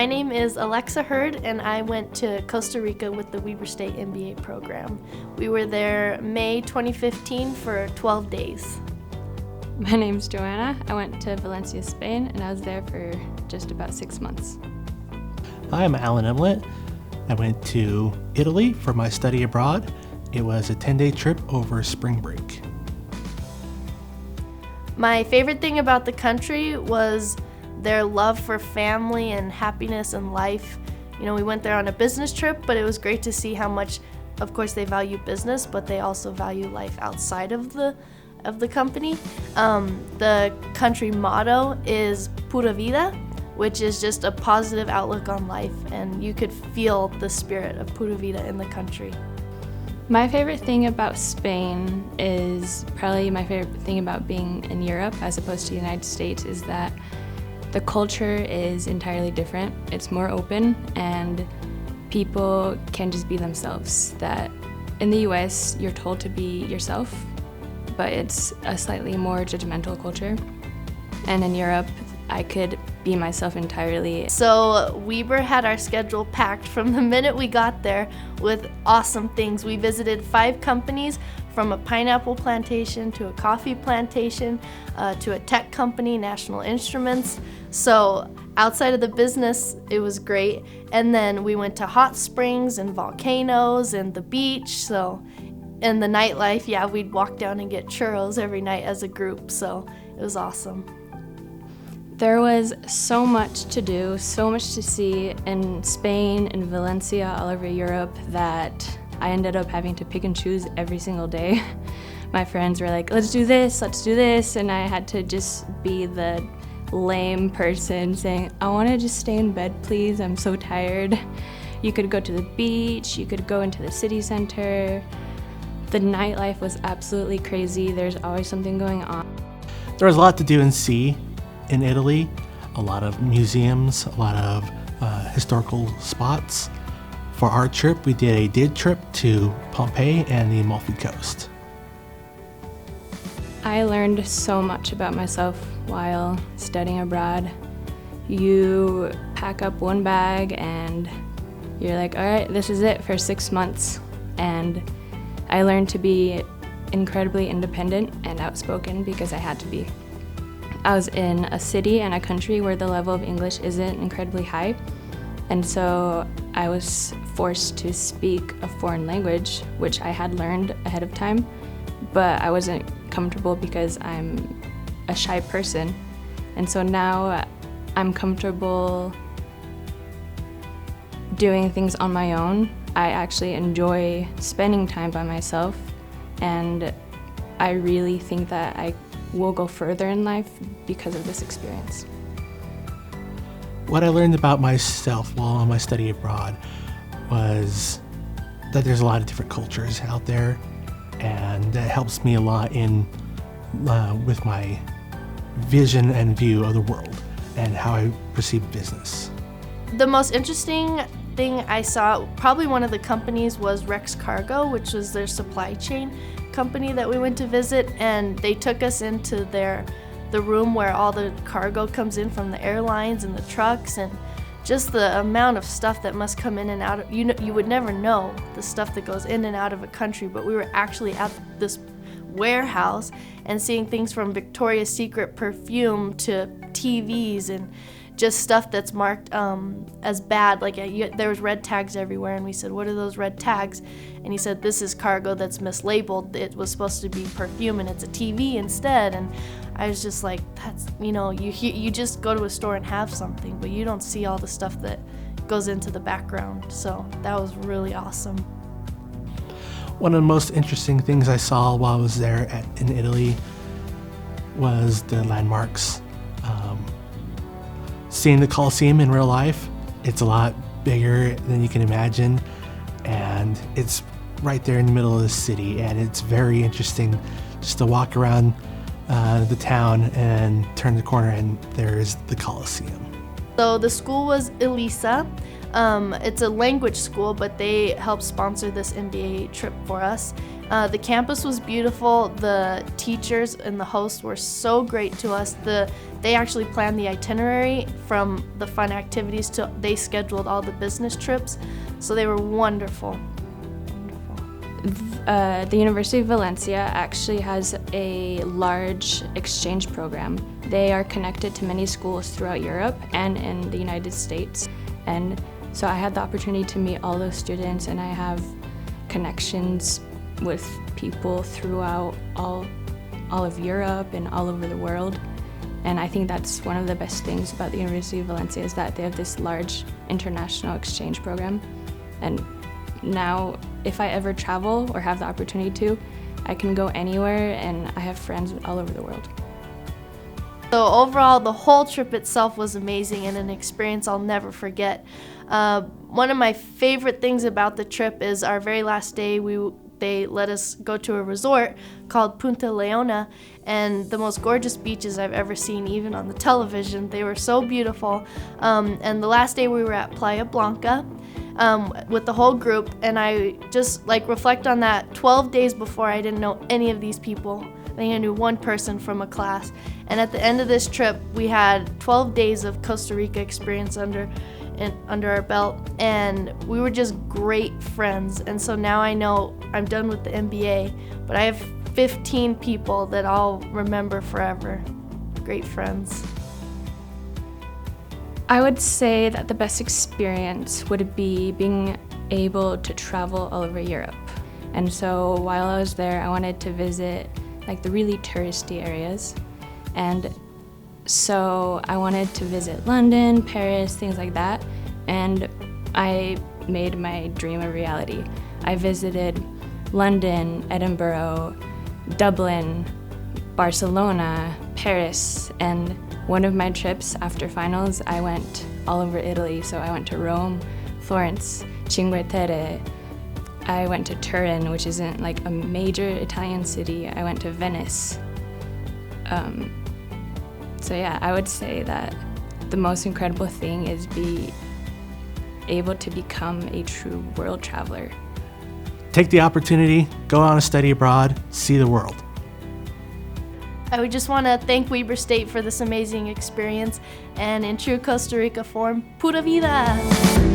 My name is Alexa Hurd, and I went to Costa Rica with the Weber State MBA program. We were there May 2015 for 12 days. My name's Joanna. I went to Valencia, Spain, and I was there for just about 6 months. Hi, I'm Alan Emlet. I went to Italy for my study abroad. It was a 10-day trip over spring break. My favorite thing about the country was their love for family and happiness and life. You know, we went there on a business trip, but it was great to see how much, of course, they value business, but they also value life outside of the company. The country motto is Pura Vida, which is just a positive outlook on life, and you could feel the spirit of Pura Vida in the country. My favorite thing about Spain is probably my favorite thing about being in Europe as opposed to the United States is that the culture is entirely different. It's more open and people can just be themselves. That in the US, you're told to be yourself, but it's a slightly more judgmental culture. And in Europe, I could be myself entirely. So Weber had our schedule packed from the minute we got there with awesome things. We visited 5 companies, from a pineapple plantation to a coffee plantation to a tech company, National Instruments. So outside of the business, it was great. And then we went to hot springs and volcanoes and the beach. So in the nightlife, yeah, we'd walk down and get churros every night as a group. So it was awesome. There was so much to do, so much to see in Spain, in Valencia, all over Europe that I ended up having to pick and choose every single day. My friends were like, let's do this, and I had to just be the lame person saying, I want to just stay in bed, please, I'm so tired. You could go to the beach, you could go into the city center. The nightlife was absolutely crazy. There's always something going on. There was a lot to do and see in Italy, a lot of museums, a lot of historical spots. For our trip, we did a day trip to Pompeii and the Amalfi Coast. I learned so much about myself while studying abroad. You pack up one bag and you're like, all right, this is it for 6 months. And I learned to be incredibly independent and outspoken because I had to be. I was in a city and a country where the level of English isn't incredibly high, and so I was forced to speak a foreign language, which I had learned ahead of time, but I wasn't comfortable because I'm a shy person, and so now I'm comfortable doing things on my own. I actually enjoy spending time by myself, and I really think that I will go further in life because of this experience. What I learned about myself while on my study abroad was that there's a lot of different cultures out there, and that helps me a lot in with my vision and view of the world and how I perceive business. The most interesting thing I saw, probably one of the companies, was Rex Cargo, which was their supply chain company that we went to visit, and they took us into the room where all the cargo comes in from the airlines and the trucks, and just the amount of stuff that must come in and out of, you would never know the stuff that goes in and out of a country, but we were actually at this warehouse and seeing things from Victoria's Secret perfume to TVs and just stuff that's marked as bad. Like there was red tags everywhere, and we said, what are those red tags? And he said, this is cargo that's mislabeled. It was supposed to be perfume and it's a TV instead. And I was just like, that's, you just go to a store and have something, but you don't see all the stuff that goes into the background. So that was really awesome. One of the most interesting things I saw while I was there in Italy was the landmarks. Seeing the Colosseum in real life, it's a lot bigger than you can imagine, and it's right there in the middle of the city, and it's very interesting just to walk around the town and turn the corner and there's the Colosseum. So the school was ELISA. It's a language school, but they helped sponsor this MBA trip for us. The campus was beautiful. The teachers and the hosts were so great to us. They actually planned the itinerary from the fun activities to they scheduled all the business trips, so they were wonderful. The University of Valencia actually has a large exchange program. They are connected to many schools throughout Europe and in the United States. And so I had the opportunity to meet all those students, and I have connections with people throughout all of Europe and all over the world. And I think that's one of the best things about the University of Valencia is that they have this large international exchange program. And now, if I ever travel or have the opportunity to, I can go anywhere, and I have friends all over the world. So overall, the whole trip itself was amazing and an experience I'll never forget. One of my favorite things about the trip is our very last day, they let us go to a resort called Punta Leona, and the most gorgeous beaches I've ever seen, even on the television. They were so beautiful. And the last day we were at Playa Blanca with the whole group, and I just reflect on that. 12 days before, I didn't know any of these people. I think I knew one person from a class. And at the end of this trip, we had 12 days of Costa Rica experience under our belt, and we were just great friends. And so now I know I'm done with the MBA, but I have 15 people that I'll remember forever. Great friends. I would say that the best experience would be being able to travel all over Europe. And so while I was there, I wanted to visit the really touristy areas. And so I wanted to visit London, Paris, things like that. And I made my dream a reality. I visited London, Edinburgh, Dublin, Barcelona, Paris, and one of my trips after finals, I went all over Italy. So I went to Rome, Florence, Cinque Terre. I went to Turin, which isn't a major Italian city. I went to Venice. So yeah, I would say that the most incredible thing is be able to become a true world traveler. Take the opportunity, go on a study abroad, see the world. I would just want to thank Weber State for this amazing experience, and in true Costa Rica form, pura vida!